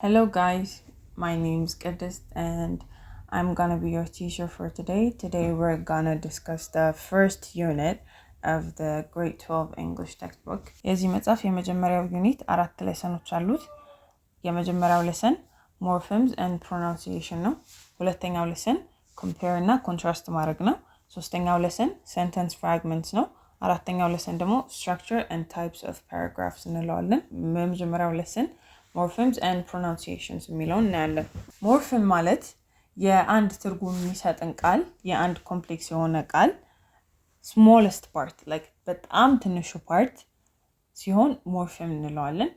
Hello guys, my name's Kedist and I'm gonna be your teacher for today. Today we're gonna discuss the first unit of the grade 12 English textbook. የዚህ መጽሐፍ የመጀመሪያው ዩኒት 4 ሌሰኖች አሉት። የመጀመሪያው ሌሰን Morphemes and pronunciation ነው። ሁለተኛው ሌሰን compare እና contrast ማድረግ ነው። ሶስተኛው ሌሰን sentence fragments ነው። አራተኛው ሌሰን ደግሞ structure and types of paragraphs እንለዋለን። የመጀመሪያው ሌሰን Morphemes and pronunciations የሚለውን እናያለን። Morpheme ማለት የአንድ ትርጉም የሚሰጥን ቃል የአንድ ኮምፕሌክስ የሆነ ቃል smallest part like በጣም ትንሹ ፓርት ሲሆን morpheme እንለዋለን።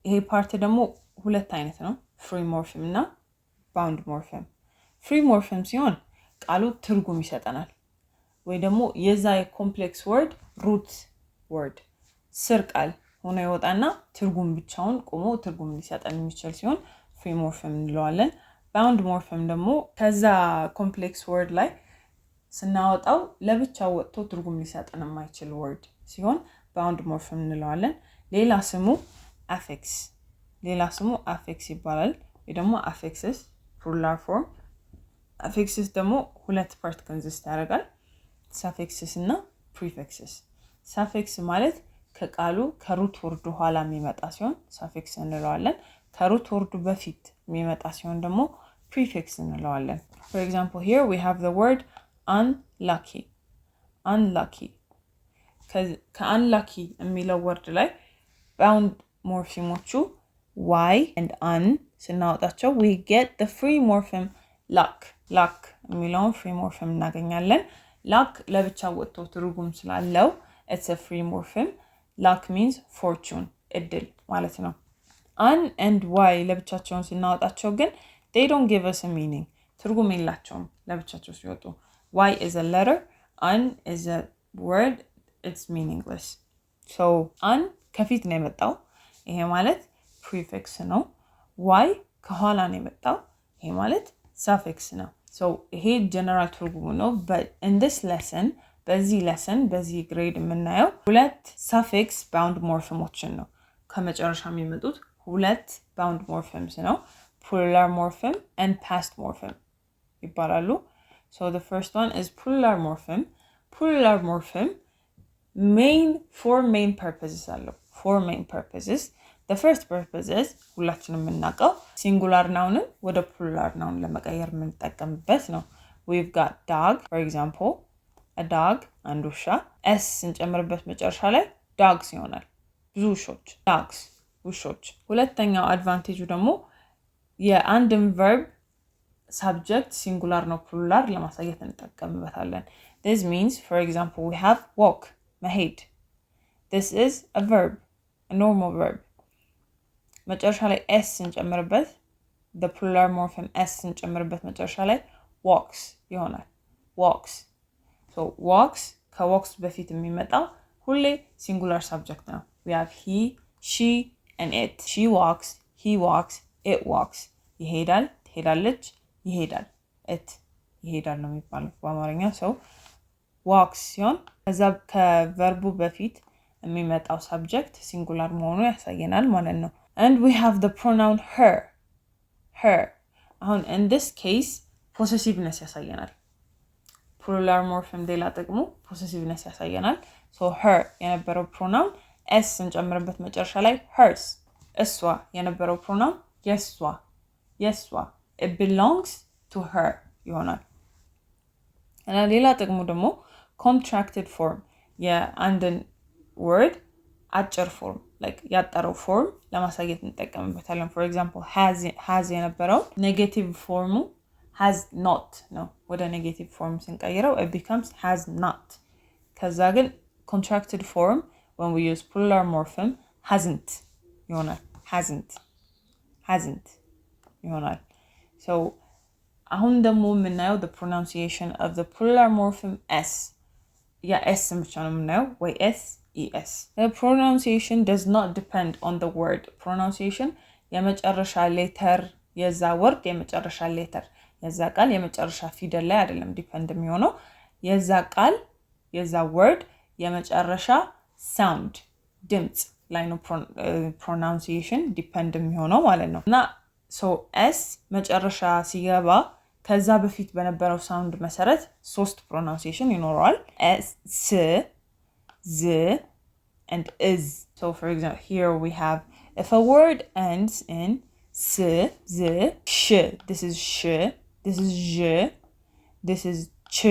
ይሄ ፓርት ደግሞ ሁለት አይነት ነው፣ free morpheme እና bound morpheme። free morpheme ሲሆን ቃሉ ትርጉም ይሰጠናል ወይ ደግሞ የዛ የኮምፕሌክስ ወርድ root word ስር ቃል ሆነ ይወጣና ትርጉም ብቻውን ቆሞ ትርጉም ሊሰጠን የሚችል ሲሆን free morpheme እንለዋለን። bound morpheme ደግሞ ከዛ ኮምፕሌክስ ወርድ ላይ ስናወጣው ለብቻው ወጥቶ ትርጉም ሊሰጠን የማይችል ወርድ ሲሆን bound morpheme እንለዋለን። ሌላ ስሙ affix ይባላል ወይ ደግሞ affixes plural form። affixes ደግሞ ሁለት ፓርት ኮንሲስት ያደርጋል፣ suffixes እና prefixes። suffix ማለት ከቃሉ ከሩት ወርዱ ኋላ የሚመጣ ሲሆን suffix እንለዋለን። ከሩት ወርዱ በፊት የሚመጣ ሲሆን ደግሞ prefix እንለዋለን። For example, here we have the word unlucky. ከunlucky የሚለው ወርድ ላይ bound morphemoቹ y and un ስናወጣቸው we get the free morpheme luck የሚለውን free morpheme እናገኛለን። luck ለብቻው ወጥቶ ትርጉም ስላለው it's a free morpheme. luck means fortune እድል ማለት ነው። un and y ለብቻቸውን ስናወጣቸው ግን they don't give us a meaning ትርጉም የላቸውም ለብቻቸው ሲወጡ። y is a letter, un is a word, it's meaningless. so un ከፊት ነው የመጣው፣ ይሄ ማለት prefix ነው። y ከኋላ ነው የመጣው፣ ይሄ ማለት suffix ነው። so ይሄ general ትርጉሙ ነው። but in this lesson በዚህ ግሬድ የምናየው ሁለት suffix bound morphemoችን ነው። ከመጨረሻ የሚመጡት ሁለት bound morphemes ነው፣ plural morpheme and past morpheme ይባላሉ። so the first one is plural morpheme. four main purposes አለው። the first purpose is ሁላችንም የምናውቀው singular noun ወደ plural noun ለመቀየር የምንጠቀምበት ነው። we've got dog, for example, a dog and ውሻ s እንጨምርበት መጨረሻ ላይ dogs ይሆናል፣ ብዙ ውሾች dogs ውሾች። ሁለተኛው አድቫንቴጁ ደግሞ የአንድን verb subject singular ነው plural ለማሳየት እንጠቀምበታለን። this means, for example, we have walk መሄድ. this is a verb, a normal verb. መጨረሻ ላይ s እንጨምርበት the plural morpheme s እንጨምርበት መጨረሻ ላይ walks ይሆናል walks. so walks ከwalks በፊት የሚመጣው ሁሌ singular subject ነው። we have he, she and it. she walks, he walks, it walks. ይሄዳል፣ ትሄዳለች፣ ይሄዳል፣ it ይሄዳል ነው የሚባለው በአማርኛ። so walks ሲሆን ከዛ ከቨርቡ በፊት የሚመጣው subject singular መሆኑ ያሳየናል ማለት ነው። and we have the pronoun her. አሁን in this case possessiveness ያሳየናል። plural morpheme ሌላ ጥቅሙ possessiveness ያሳየናል። so her የነበረው pronoun s እንጨምርበት መጨረሻ ላይ hers። እሷ የነበረው pronoun የሷ it belongs to her ይሆናል። እና ሌላ ጥቅሙ ደግሞ contracted form የአንድን word አጭር form like ያጠረው form ለማሳየት እንጠቀምበታለን። for example, has የነበረው negative form has not ነው። ወደ negative form ስንቀይረው it becomes has not። ከዛ ግን contracted form when we use plural morpheme hasn't ይሆናል። hasn't ይሆናል። so አሁን ደግሞ የምናየው the pronunciation of the plural morpheme s s ብቻ ነው የምናየው ወይ s. the pronunciation does not depend on the word. pronunciation የመጨረሻ ሌተር የዛ ወርድ የመጨረሻ ሌተር የዛ ቃል የመጨረሻ ፊደል ላይ አይደለም ዲፔንድ የሚሆነው የዛ ቃል የዛ ወርድ የመጨረሻ ሳውንድ ድምጽ line of pronunciation depend የሚሆነው ማለት ነው እና so s መጨረሻ ሲገባ ከዛ በፊት በነበረው ሳውንድ መሰረት ሶስት pronunciation ይኖረዋል s z and is. So for example, here we have if a word ends in s, z, sh, this is sh, this is j, this is ch,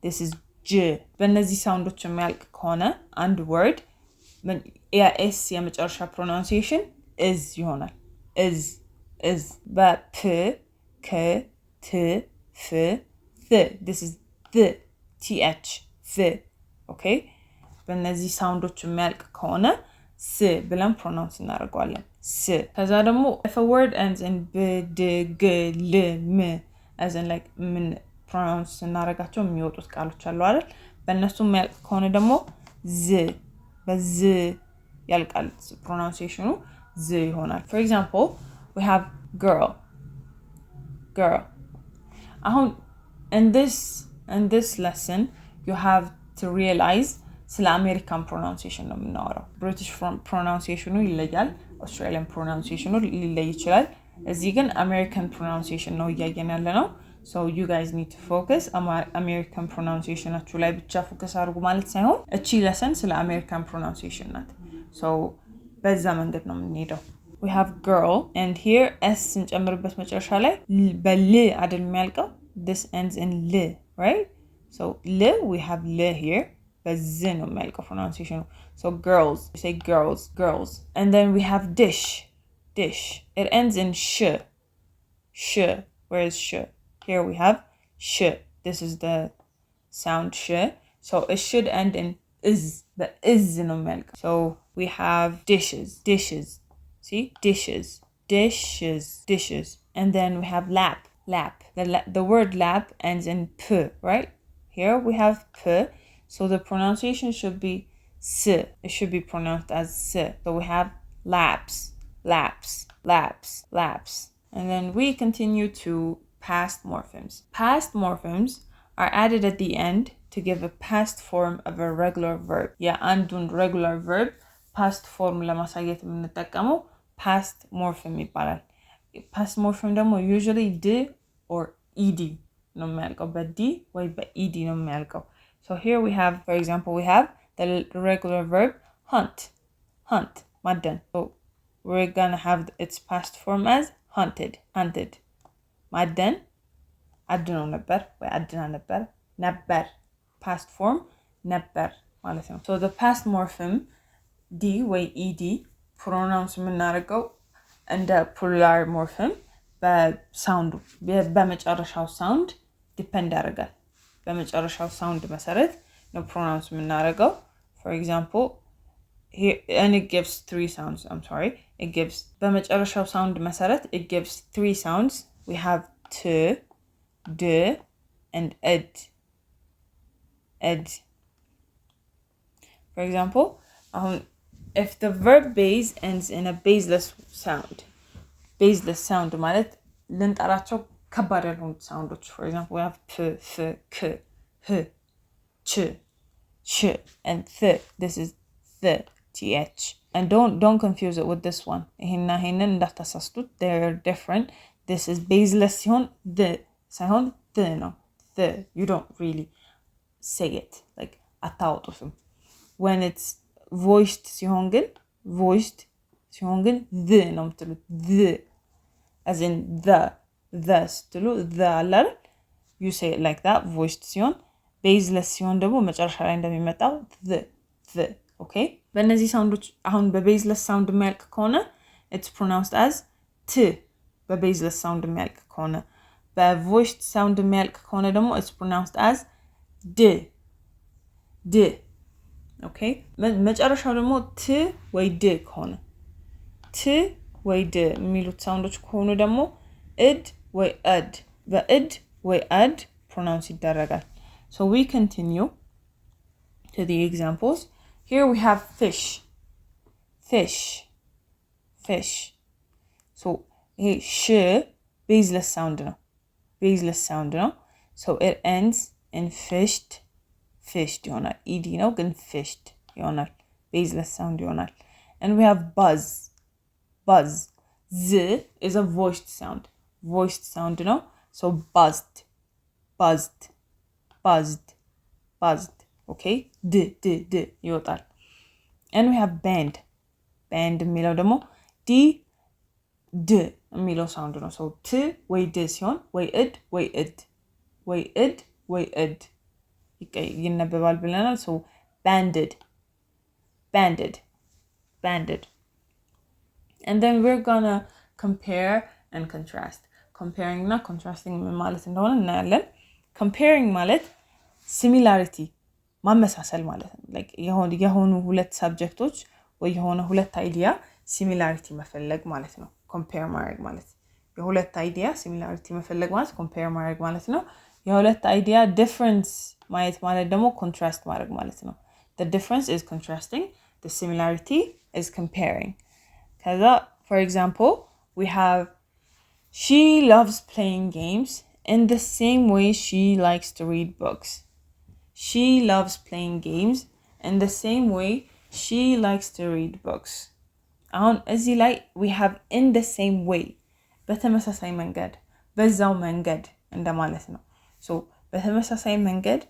this is j. በእነዚህ ሳውንዶች የሚያልቅ ከሆነ አንድ word s የመጨረሻ pronunciation is ይሆናል is በp k t f th this is the th the okay በእነዚህ ሳውንዶች የሚያልቅ ከሆነ ስ ብለን ፕሮናውንስ እናደርገዋለን ስ ከዛ ደግሞ if a word ends in b d g l m as in like ምን ፕሮናውንስ እናደርጋቸው የሚወጡት ቃሎች አሉ አይደል በእነሱ የሚያልቅ ከሆነ ደግሞ ዝ በዝ ያልቃል pronunciation z ይሆናል for example we have girl አሁን in this lesson you have to realize ስለ አሜሪካን pronunciation ነው የምናወራው British pronunciation ይለያል Australian pronunciation ሊለይ ይችላል እዚህ ግን American pronunciation ነው እያየን ያለነው so you guys need to focus American pronunciation አችሁ ላይ ብቻ ፎከስ አድርጉ ማለት ሳይሆን እቺ lesson ስለ American pronunciation ናት so በዛ መንገድ ነው የምንሄደው we have girl and here s እንጨምርበት መጨረሻ ላይ በል አይደል የሚያልቀው this ends in l right so l we have l here በዝ ነው የሚያልቀው pronunciation so girls we say girls and then we have dish it ends in sh where is sh here we have sh this is the sound sh so it should end in is the is no milk so we have dishes see dishes and then we have lap the word lap ends in p right here we have p so the pronunciation should be s it should be pronounced as s so we have laps and then we continue to past morphemes are added at the end to give a past form of a regular verb አንዱን regular verb past form ለማሳየት የምንጠቀመው past morpheme ይባላል past morpheme ደግሞ usually d or ed ነው የሚያልቀው በd ወይ በed ነው የሚያልቀው so here we have for example we have the regular verb hunt ማደን so we're gonna have its past form as hunted ማደን አድኖ ነበር ወይ አድና ነበር past form ነበር ማለት ነው so the past morpheme d ወይ ed pronounce የምናደርገው እንደ plural morpheme በሳውንዱ በመጨረሻው ሳውንድ ዲፔንድ ያደርጋል በመጨረሻው ሳውንድ መሰረት ነው pronounce የምናደርገው for example here and it gives three sounds it gives በመጨረሻው ሳውንድ መሰረት it gives three sounds we have t d and ed for example if the verb base ends in a baseless sound ማለት ልንጠራቸው ከባድ ያልሆኑ ሳውንዶች for example we have p f k h ch sh and th this is the th and don't confuse it with this one ይሄንን እንዳታሳስቱት they're different this is baseless ሲሆን the ሳይሆን the ነው the you don't really say it like አታውጡትም when it's voiced ሲሆን ግን the ነው የምትሉት the as in the ስትሉ the አላል you say it like that voiced ሲሆን baseless ሲሆን ደግሞ መጨረሻ ላይ እንደሚመጣው the okay በእነዚህ ሳውንዶች አሁን በbaseless ሳውንድ የሚያልቅ ከሆነ it's pronounced as t በbaseless ሳውንድ የሚያልቅ ከሆነ በvoiced ሳውንድ የሚያልቅ ከሆነ ደግሞ it's pronounced as d okay መጨረሻው ደግሞ t ወይ d ከሆነ t ወይ d የሚሉት ሳውንዶች ከሆኑ ደግሞ id ወይ ad በid ወይ ad pronounce ይደረጋል so we continue to the examples here we have fish so hey sh baseless sound ነው so it ends in fished ይሆናል ed ነው ግን fished ይሆናል baseless sound ይሆናል and we have buzz z is a voiced sound ነው so buzzed okay d ይወጣል and we have band የሚለው ደግሞ d የሚለው sound ነው so t ወይ d ሲሆን ወይ id ይነበባል ብለናል so banded and then we're gonna compare and contrast comparing እና contrasting ማለት እንደሆነ እናያለን comparing ማለት similarity ማመሳሰል ማለት ነው like የሆኑ ሁለት ሰብጀክቶች ወይ የሆነ ሁለት አይዲያ similarity መፈለግ ማለት ነው compare ማድረግ ማለት የሁለት አይዲያ similarity መፈለግ ማለት compare ማድረግ ማለት ነው የሁለት አይዲያ difference ማየት ማለት ደግሞ contrast ማድረግ ማለት ነው the difference is contrasting the similarity is comparing ከዛ for example we have she loves playing games in the same way she likes to read books she loves playing games in the same way she likes to read books አሁን እዚህ ላይ we have in the same way በተመሳሳይ መንገድ በዛው መንገድ እንደማለት ነው so በተመሳሳይ መንገድ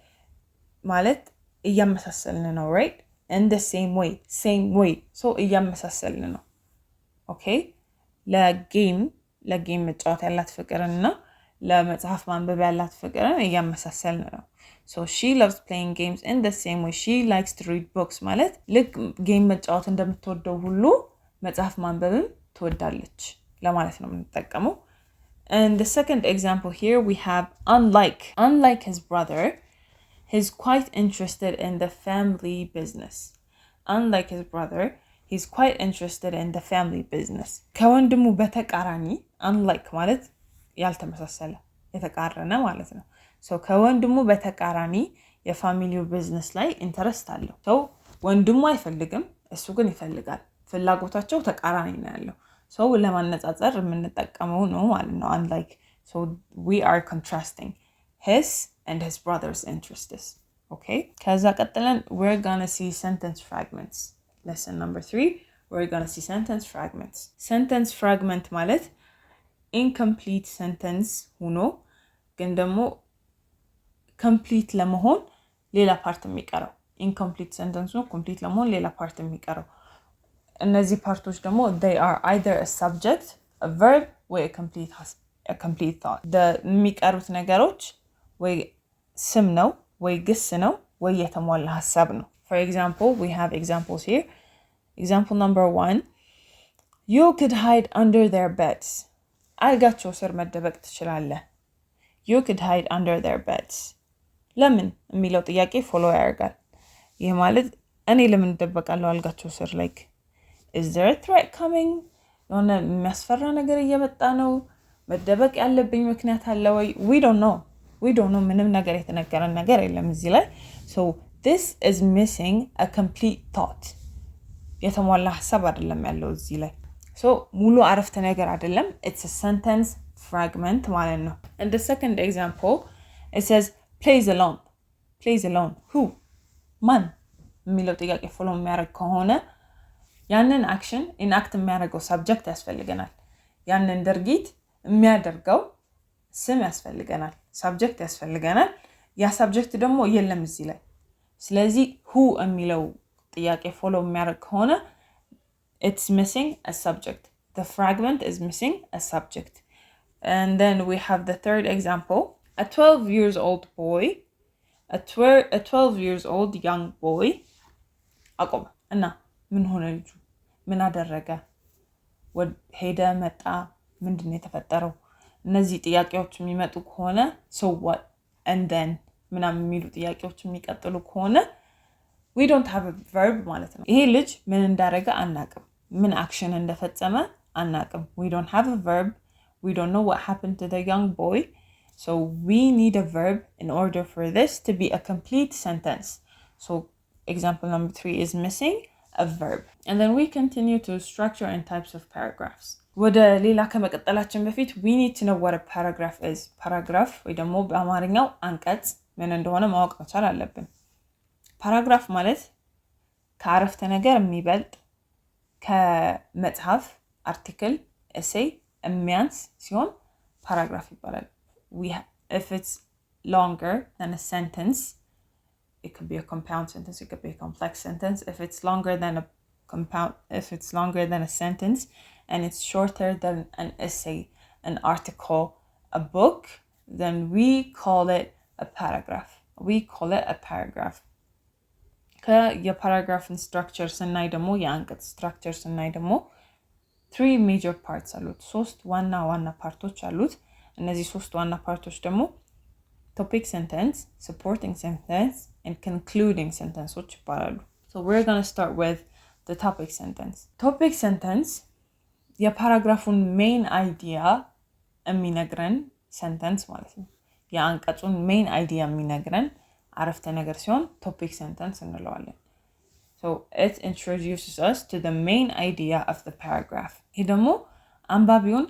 ማለት እያመሳሰልን ነው right in the same way so እያመሳሰልን ነው okay ለጌም መጫወት ያላት ፍቅርና ለመጽሐፍ ማንበብ ያላት ፍቅርን እያመሳሰልን ነው so she loves playing games in the same way she likes to read books ማለት ልክ ጌም መጫወት እንደምትወደው ሁሉ መጽሐፍ ማንበብም ትወዳለች ለማለት ነው የምንጠቀመው and the second example here we have unlike his brother he's quite interested in the family business unlike his brother he's quite interested in the family business ከወንድሙ በተቃራኒ unlike ማለት ያልተመሳሰለ የተቃረነ ማለት ነው so ከወንድሙ በተቃራኒ የፋሚሊው ቢዝነስ ላይ ኢንተረስት አለው so ወንድሙ አይፈልግም እሱ ግን ይፈልጋል ፍላጎታቸው ተቃራኒ ነው ያለው so ለማነጻጸር የምንጠቀመው ነው ማለት ነው unlike so we are contrasting his and his brother's interests okay ከዛ ቀጥለን we're going to see sentence fragments lesson number 3 we're going to see sentence fragment ማለት incomplete sentence ሆኖ ግን ደግሞ complete ለመሆን ሌላ ፓርት የሚቀረው incomplete sentence ነው complete ለመሆን ሌላ ፓርት የሚቀረው እነዚህ ፓርቶች ደግሞ they are either a subject a verb or a complete thought የሚቀሩት ነገሮች ወይ ስም ነው ወይ ግስ ነው ወይ የተሟላ ሐሳብ ነው for example we have examples here example number 1 you could hide under their beds አልጋቸው ስር መደበቅ ትችላለህ you could hide under their beds ለምን የሚለው ጥያቄ ፎሎ ያደርጋል ይሄ ማለት እኔ ለምን ደበቃለሁ አልጋቸው ስር like is there a threat coming የሆነ የሚያስፈራ ነገር እየመጣ ነው መደበቅ ያለብኝ ምክንያት አለ ወይ we don't know ምንም ነገር የተነገረን ነገር የለም እዚህ ላይ so this is missing a complete thought የተሟላ ሐሳብ አይደለም ያለው እዚህ ላይ so ሙሉ አረፍተ ነገር አይደለም it's a sentence fragment ማለት ነው and the second example it says plays alone who man የሚለው ጥያቄ ፎሎ የሚያደርግ ከሆነ ያንን አክሽን ኢንአክት የሚያደርገው ሰብጀክት ያስፈልገናል ያንን ድርጊት የሚያደርገው ስም ያስፈልገናል ሰብጀክት ያስፈልገናል ያ ሰብጀክት ደግሞ የለም እዚህ ላይ ስለዚህ who የሚለው ጥያቄ ፎሎ የሚያደርግ ከሆነ it's missing a subject the fragment is missing a subject and then we have the third example a 12 years old boy a 12 years old young boy አቆመ እና ምን ሆነ ልጁ ምን አደረገ ሄደ መጣ ምንድነው የተፈጠረው እነዚህ ጥያቄዎች የሚመጡ ከሆነ so what and then ምናምን የሚሉ ጥያቄዎች የሚቀጥሉ ከሆነ we don't have a verb ማለት ነው ይሄ ልጅ ምን እንዳደረገ አናቅም ምን አክሽን እንደፈጸመ አናቅም we don't have a verb we don't know what happened to the young boy so we need a verb in order for this to be a complete sentence so example number 3 is missing a verb and then we continue to structure and types of paragraphs ወደ ሌላ ከመቀጠላችን በፊት we need to know what a paragraph is paragraph ወይ ደግሞ በአማርኛው አንቀጽ ምን እንደሆነ ማወቅ መቻል አለብን paragraph ማለት ከአረፍተ ነገር የሚበልጥ ከመጽሐፍ article essay የሚያንስ ሲሆን paragraph ይባላል if it's longer than a sentence it could be a compound sentence it could be a complex sentence if it's longer than a sentence and it's shorter than an essay an article a book then we call it a paragraph የፓራግራፍ structure ስናይ ደግሞ የአንቀጽ structure ስናይ ደግሞ three major parts አሉት ሶስት ዋና ፓርቶች አሉት እነዚህ ሶስት ዋና ፓርቶች ደግሞ topic sentence supporting sentence and concluding sentenceዎች ይባላሉ so we're going to start with the topic sentence የፓራግራፉን main idea የሚነግረን sentence ማለት ነው የአንቀጹን main idea የሚነግረን አረፍተ ነገር ሲሆን topic sentence እንለዋለን so it introduces us to the main idea of the paragraph ይሄ ደግሞ አንባቢውን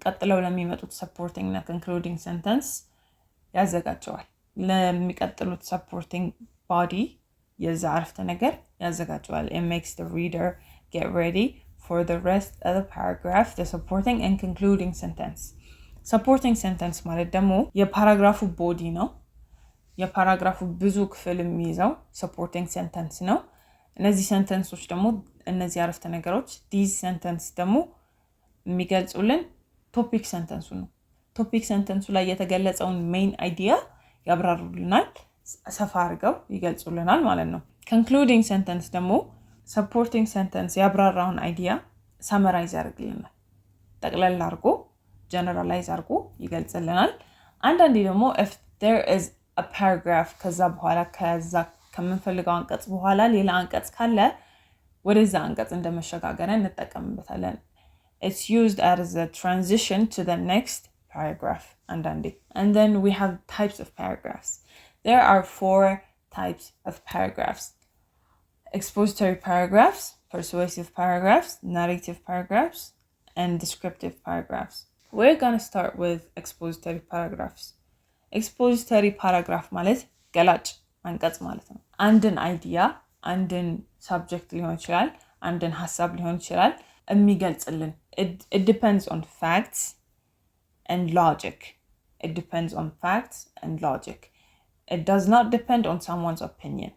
ቀጥለው ለሚመጡት supporting እና concluding sentence ያዘጋጀዋል ለሚቀጥሉት supporting body የዛ አረፍተ ነገር ያዘጋጀዋል it makes the reader get ready for the rest of the paragraph the supporting and concluding supporting sentence ማለት ደግሞ የፓራግራፉ body ነው የፓራግራፉ ብዙ ክፍል የሚይዘው supporting sentence ነው እነዚህ sentenceዎች ደግሞ እነዚህ አረፍተ ነገሮች these sentence ደግሞ የሚገልጹልን topic sentence ነው topic sentence ላይ የተገለጸውን main idea ያብራሩልናል ሰፋ አድርገው ይገልጹልናል ማለት ነው concluding sentence ደግሞ supporting sentence ያብራራውን idea summarize ያደርግልናል ጠቅለል አድርጎ generalize አድርጎ ይገልጽልናል አንዳንዴ ደግሞ if there is a paragraph ከዛ በኋላ ከምንፈልገው አንቀጽ በኋላ ሌላ አንቀጽ ካለ ወደዛ አንቀጽ እንደመሸጋገሪያ እንጠቀምበታለን it's used as a transition to the next paragraph አንዳንዴ and then we have types of paragraphs there are 4 types of paragraphs expository paragraphs persuasive paragraphs narrative paragraphs and descriptive paragraphs we're going to start with expository paragraphs expository paragraph ማለት ገላጭ አንቀጽ ማለት ነው አንድን አይዲያ አንድን ሰብጀክት ሊሆን ይችላል አንድን ሐሳብ ሊሆን ይችላል የሚገልጽልን it depends on facts and logic it does not depend on someone's opinion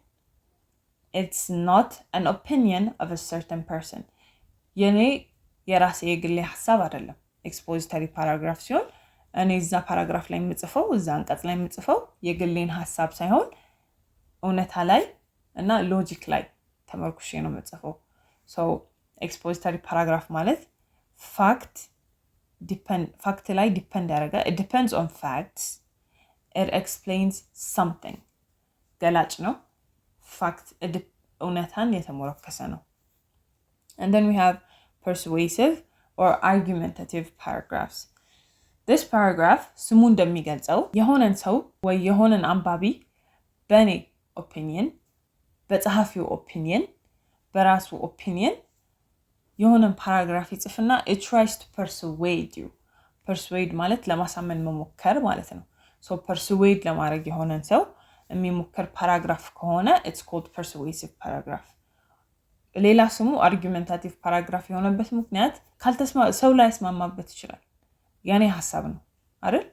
it's not an opinion of a certain person የኔ የራሴ የግሌ ሐሳብ አይደለም expository paragraph ሲሆን እኔ እዛ ፓራግራፍ ላይ የምጽፈው እዛ አንቀጽ ላይ የምጽፈው የግሌን ሐሳብ ሳይሆን እውነታ ላይ እና ሎጂክ ላይ ተመርኩሼ ነው የምጽፈው so expository paragraph ማለት fact ላይ depend ያደርጋል it depends on facts it explains something ገላጭ ነው fact እውነታን የተሞረከሰ ነው and then we have persuasive or argumentative paragraphs this paragraph ስሙ እንደሚገልጸው የሆነን ሰው ወይ የሆነን አንባቢ በኔ opinion በጸሐፊው opinion በራሱ opinion የሆነን ፓራግራፍ ይጽፍና it tries to persuade ማለት ለማሳመን መሞከር ማለት ነው so persuade ለማድረግ የሆነን ሰው የሚሞከር ፓራግራፍ ከሆነ it's called persuasive paragraph ሌላ ስሙ argumentative paragraph የሆነበት ምክንያት ሰው ላይ ያስማማበት ይችላል ያኔ ሐሳብ ነው አይደል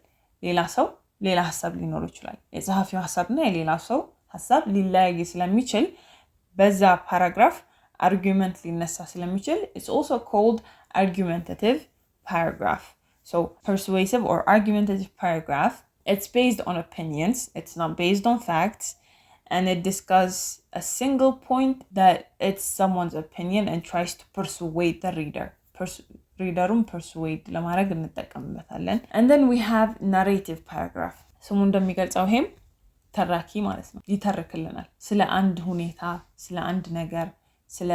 ሌላ ሐሳብ ሊኖር ይችላል የጸሐፊው ሐሳብና የሌላ ሰው ሐሳብ ሊለያይ ስለሚችል በዛ ፓራግራፍ argument ሊነሳ ስለሚችል it's also called argumentative paragraph so persuasive or argumentative paragraph it's based on opinions it's not based on facts and it discusses a single point that it's someone's opinion and tries to persuade the reader readerun persuade ለማድረግ እንጠቀምበታለን and then we have narrative paragraph ስሙ እንደሚገልጸው ይሄም ተራኪ ማለት ነው ይተርክልናል ስለ አንድ ሁኔታ ስለ አንድ ነገር ስለ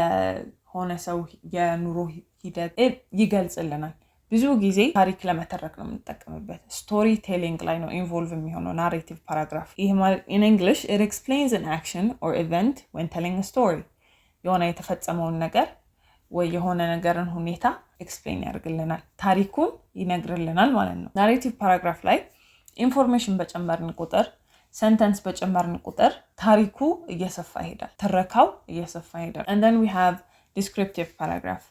ሆነ ሰው የኑሮ ሂደት ይገልጽልናል ብዙ ጊዜ ታሪክ ለመተረክ ነው የምንጠቀምበት ስቶሪ ቴሊንግ ላይ ነው ኢንቮልቭ የሚሆነው narrative paragraph ይሄ ማለት in English it explains an action or event when telling a story የሆነ የተፈጸመውን ነገር ወይ የሆነ ነገርን ሁኔታ ኤክስፕሌን ያደርግልናል ታሪኩን ይነግርልናል ማለት ነው narrative paragraph ላይ ኢንፎርሜሽን በጨመርን ቁጥር sentence በጨመርን ቁጥር ታሪኩ እየሰፋ ይሄዳል ተረካው እየሰፋ ይሄዳል and then we have descriptive paragraph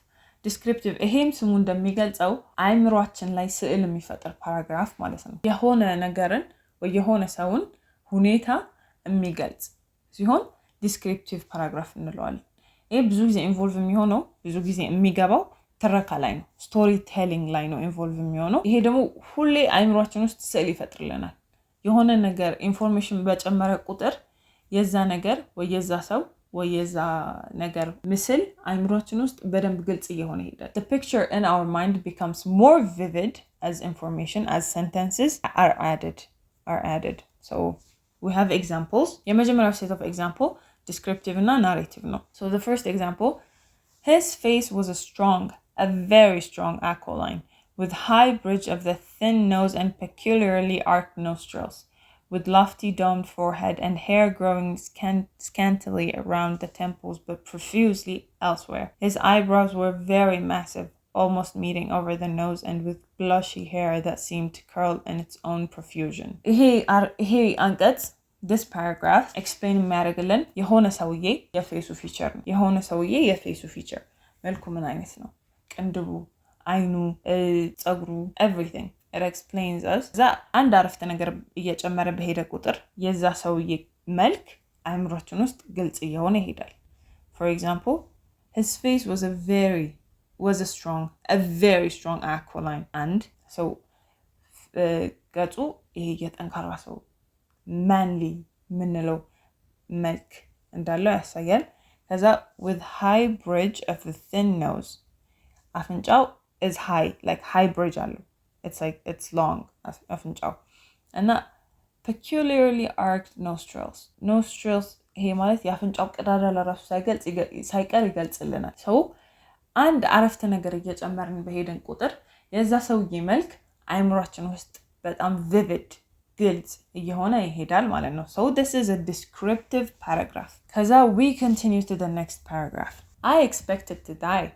descriptive ይሄም ስሙ እንደሚገልጸው አይምሮአችን ላይ ስዕል የሚፈጥር ፓራግራፍ ማለት ነው የሆነ ነገርን ወይ የሆነ ሰውን ሁኔታ የሚገልጽ ሲሆን descriptive paragraph እንለዋለን ይሄ ብዙ ጊዜ ኢንቮልቭ የሚሆነው ብዙ ጊዜ የሚገባው ተረካ ላይ ነው ስቶሪ ቴሊንግ ላይ ነው ኢንቮልቭ የሚሆነው ይሄ ደግሞ ሁሌ አይምሮአችን ውስጥ ስዕል ይፈጥርልናል የሆነ ነገር ኢንፎርሜሽን በጨመረ ቁጥር የዛ ነገር ወይ የዛ ሰው ወይ የዛ ነገር ምስል አይምሮአችን ውስጥ በደንብ ግልጽ እየሆነ ይሄዳል the picture in our mind becomes more vivid as information as sentences are added so we have examples የመጀመሪያው set of example descriptive and narrative no so the first example his face was a very strong aquiline with high bridge of the thin nose and peculiarly arched nostrils with lofty domed forehead and hair growing scantily around the temples but profusely elsewhere. His eyebrows were very massive, almost meeting over the nose and with blushy hair that seemed to curl in its own profusion. Here anqats this paragraph explain የሚያደርግልን የሆነ ሰውዬ የፌሱ ፊቸር ነው የሆነ ሰውዬ የፌሱ ፊቸር መልኩ ምን አይነት ነው ቅንድቡ አይኑ ጸጉሩ everything it explains us that አንድ አረፍተ ነገር እየጨመረ በሄደ ቁጥር የዛ ሰውዬ መልክ አይምሮአችን ውስጥ ግልጽ እየሆነ ይሄዳል for example his face was a very strong aquiline and so ገጹ ይሄ የጠንካራ ሰው manly ምንለው መልክ እንዳለው ያሳያል ከዛ with high bridge of the thin nose አፍንጫው is high like high bridge አለው it's long አፍንጫው እና peculiarly arched nostrils ይሄ ማለት የአፍንጫው ቀዳዳ ለራሱ ሳይቀር ይገልጽልናል so አንድ አረፍተ ነገር እየጨመርን በሄደን ቁጥር የዛ ሰውዬ መልክ አይምሮአችን ውስጥ በጣም vivid ግልጽ እየሆነ ይሄዳል ማለት ነው so this is a descriptive paragraph ከዛ we continue to the next paragraph I expected to die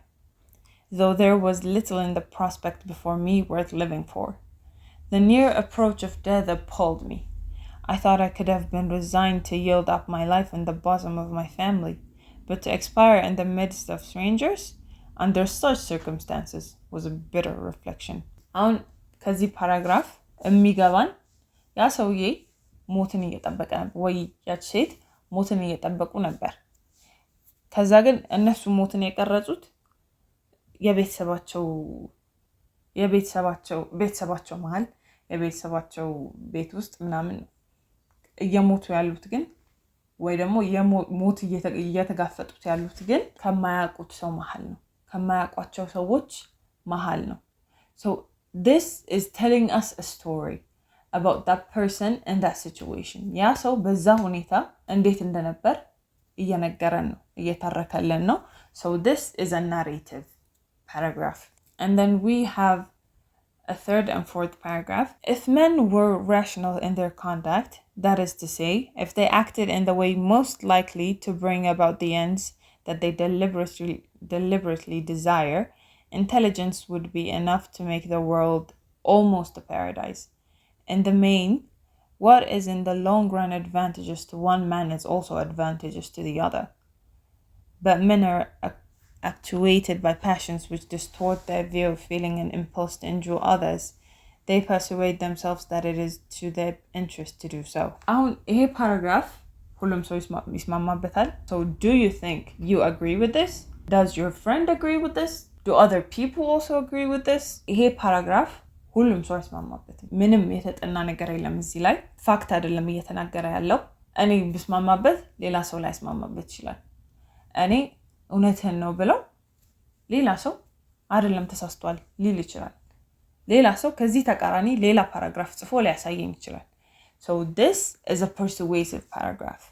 though there was little in the prospect before me worth living for the near approach of death appalled me I thought I could have been resigned to yield up my life in the bosom of my family but to expire in the midst of strangers under such circumstances was a bitter reflection አሁን ከዚህ ፓራግራፍ የሚገባን ያ ሰውዬ ሞትን እየጠበቀ ነበር ወይ ያች ሴት ሞትን እየጠበቁ ነበር ከዛ ግን እነሱ ሞትን የቀረጹት የቤተሰባቸው መሃል የቤተሰባቸው ቤት ውስጥ ምናምን እየሞቱ ያሉት ግን ወይ ደግሞ ሞት እየተጋፈጡት ያሉት ግን ከማያውቁት ሰው መሃል ነው ከማያውቋቸው ሰዎች መሃል ነው so this is telling us a story about that person and that situation ያ ሰው በዛ ሁኔታ እንዴት እንደነበር እየነገረን ነው እየተረከለን ነው so this is a narrative paragraph and then we have a third and fourth paragraph if men were rational in their conduct that is to say if they acted in the way most likely to bring about the ends that they deliberately desire intelligence would be enough to make the world almost a paradise in the main what is in the long run advantageous to one man is also advantageous to the other but men are actuated by passions which distort their view of feeling and impulse to injure others they persuade themselves that it is to their interest to do so አሁን ይሄ ፓራግራፍ ሁሉም ሰው ይስማማበታል so do you think you agree with this does your friend agree with this do other people also agree with this ይሄ ፓራግራፍ ሁሉም ሰው ይስማማበት ምንም የተጠና ነገር የለም እዚህ ላይ ፋክት አይደለም እየተናገረ ያለው እኔ ብስማማበት ሌላ ሰው ላይ ይስማማበት ይችላል እኔ እውነትን ነው ብለው ሌላ ሰው አይደለም ተሳስቷል ሊል ይችላል ሌላ ሰው ከዚህ ተቃራኒ ሌላ ፓራግራፍ ጽፎ ሊያሳየኝ ይችላል so this is a persuasive paragraph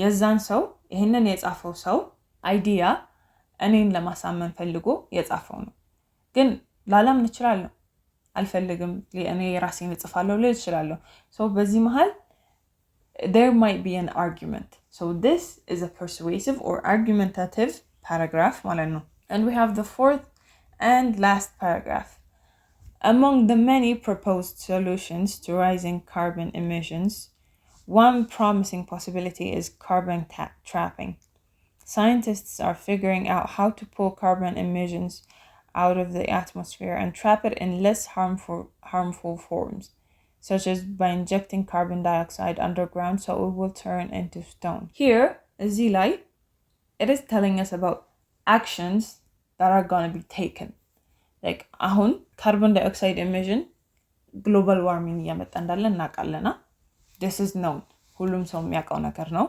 የዛን ሰው ይሄንን የጻፈው ሰው አይዲያ እኔን ለማሳመን ፈልጎ የጻፈው ነው ግን ላላምን እችላለሁ አልፈልግም እኔ ራሴን እጽፋለሁ ልል እችላለሁ so በዚህ መሃል there might be an argument so this is a persuasive or argumentative paragraph ማለት ነው and we have the fourth and last paragraph among the many proposed solutions to rising carbon emissions one promising possibility is carbon trapping. Scientists are figuring out how to pull carbon emissions out of the atmosphere and trap it in less harmful forms, such as by injecting carbon dioxide underground so it will turn into stone. Here, Zilai, it is telling us about actions that are going to be taken. Like, ahun, carbon dioxide emission, global warming እያመጣ እንዳለ እናውቃለና this is known. ሁሉም ሰው የሚያውቀው ነገር ነው.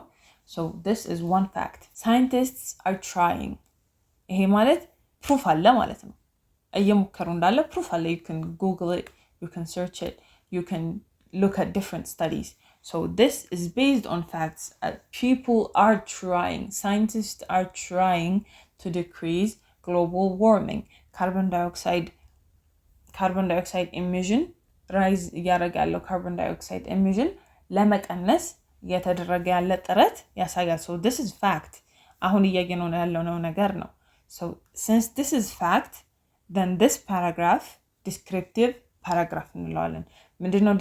So this is one fact. Scientists are trying. ይሄ ማለት proof አለ ማለት ነው. እየሞከሩ እንዳለ proof አለ. You can Google it, you can search it, you can look at different studies. So this is based on facts. People are trying. Scientists are trying to decrease global warming. Carbon dioxide emission rise እያደረገ ያለው carbon dioxide emission ለመቀነስ እየተደረገ ያለ ጥረት ያሳያል. So this is fact. አሁን እያየነው ያለው ነገር ነው. So since this is fact, then this paragraph descriptive paragraph እንለዋለን. ምንድነው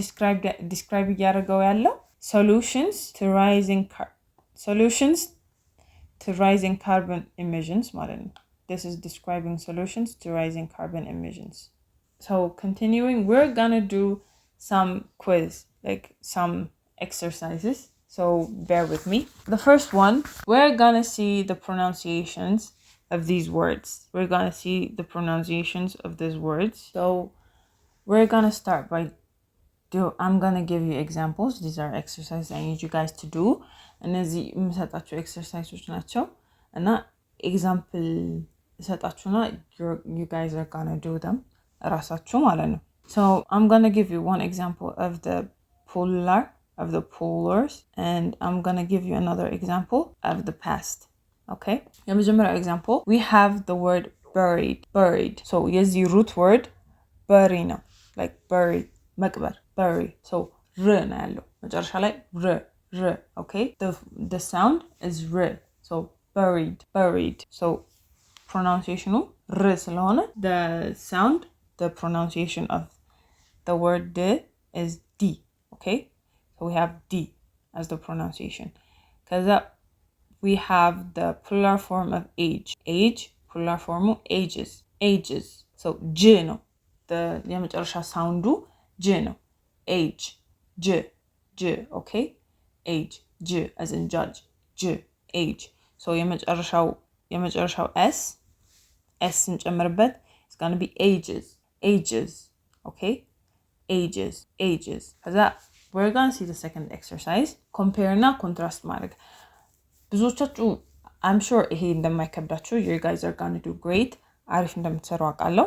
describe እያደረገው ያለው? Solutions to rising carbon emissions ማለት ነው. This is describing solutions to rising carbon emissions. So continuing, we're gonna do some quiz, like some exercises. So bear with me. The first one, we're gonna see the pronunciations of these words. So we're gonna start by I'm gonna give you examples. These are exercises I need you guys to do. And እነዚህ የምሰጣችሁ exercises ናቸው. እና example ሰጣችሁና you guys are gonna do them ራሳችሁ ማለት ነው. So I'm gonna give you one example of the polars, and I'm gonna give you another example of the past. Okay? የመጀመሪያው example, we have the word buried. So የዚህ root word bury ነው. Like bury, መቅበር, bury. So ር ነው ያለው መጨረሻ ላይ ር. Okay? The sound is ር. So buried. So pronunciation ር ስለሆነ the pronunciation of the word d is d. Okay? So we have d as the pronunciation. Because we have the plural form of age, plural form ages. So j no. The የመጨረሻ sound j no. Age, j. Okay? Age, j as in judge, j, age. So የመጨረሻው s እንጨምርበት, it's going to be ages. Okay? Ages. For that, we're going to see the second exercise. Compare እና contrast ማድረግ. ብዙዎቻችሁ I'm sure ይሄ እንደማይከብዳችሁ, you guys are going to do great. አሪፍ እንደምትሰሩ አውቃለሁ.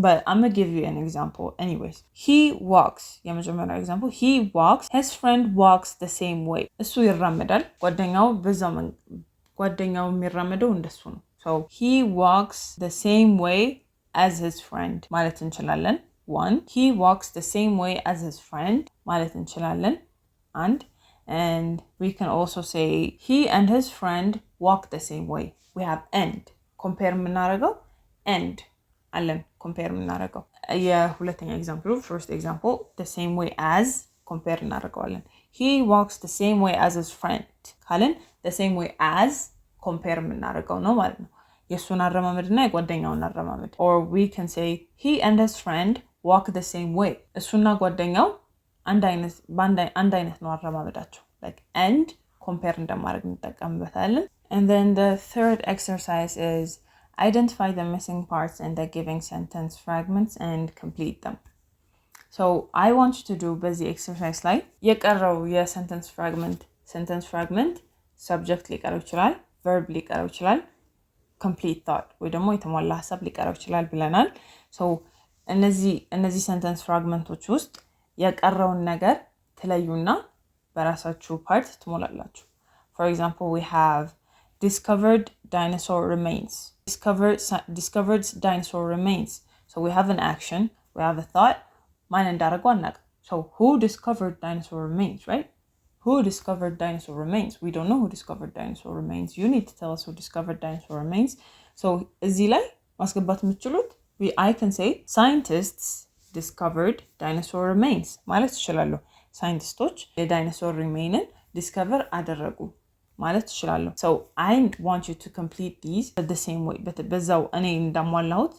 But I'm going to give you an example anyways. He walks. የመጀመሪያው example, he walks. His friend walks the same way. እሱ ይራመዳል. ጓደኛው የሚራመደው እንደሱ ነው. So he walks the same way as his friend ማለት እንችላለን. One, he walks the same way as his friend ማለት እንችላለን. And we can also say he and his friend walk the same way. We have and. Compare የምናደርገው and አለን compare የምናደርገው. የሁለተኛ example, first example, the same way as compare እናደርገዋለን. He walks the same way as his friend ካለን the same way as compare የምናደርገው ነው ማለት ነው. የሱን አረማመድና የጓደኛውን አረማመድ. Or we can say he and his friend walk the same way. እሱና ጓደኛው አንድ አይነት ነው አረማመዳቸው. Like and compare እንደማድረግ እንጠቀምበታለን. And then the third exercise is identify the missing parts in the giving sentence fragments and complete them. So I want you to do busy exercise ላይ የቀረው የsentence fragment subject ሊቀረው ይችላል, verb ሊቀረው ይችላል, complete thought ወይ ደግሞ የተሟላ ሐሳብ ሊቀረው ይችላል ብለናል. So እነዚህ sentence fragmenቶች ውስጥ የቀረውን ነገር ትለዩና በራሳችሁ part ትሞላላችሁ. For example, we have discovered dinosaur remains. Discovered dinosaur remains. So we have an action, we have a thought. ማን እንዳደረገው አናውቅም. So who discovered dinosaur remains, right? Who discovered dinosaur remains? We don't know who discovered dinosaur remains. You need to tell us who discovered dinosaur remains. So እዚህ ላይ ማስገባት የምትችሉት I can say scientists discovered dinosaur remains ማለት ይችላሉ. ሳይንቲስቶች የዳይኖሶር ሪሜንን ዲስከቨር አደረጉ ማለት ይችላል so I want you to complete these the same way በዛው እኔ እንዳሟላሁት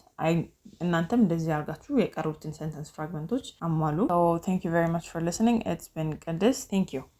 እናንተም እንደዚህ አርጋችሁ የቀሩትን sentence fragmentoች አሟሉ so thank you very much for listening it's been Qadis thank you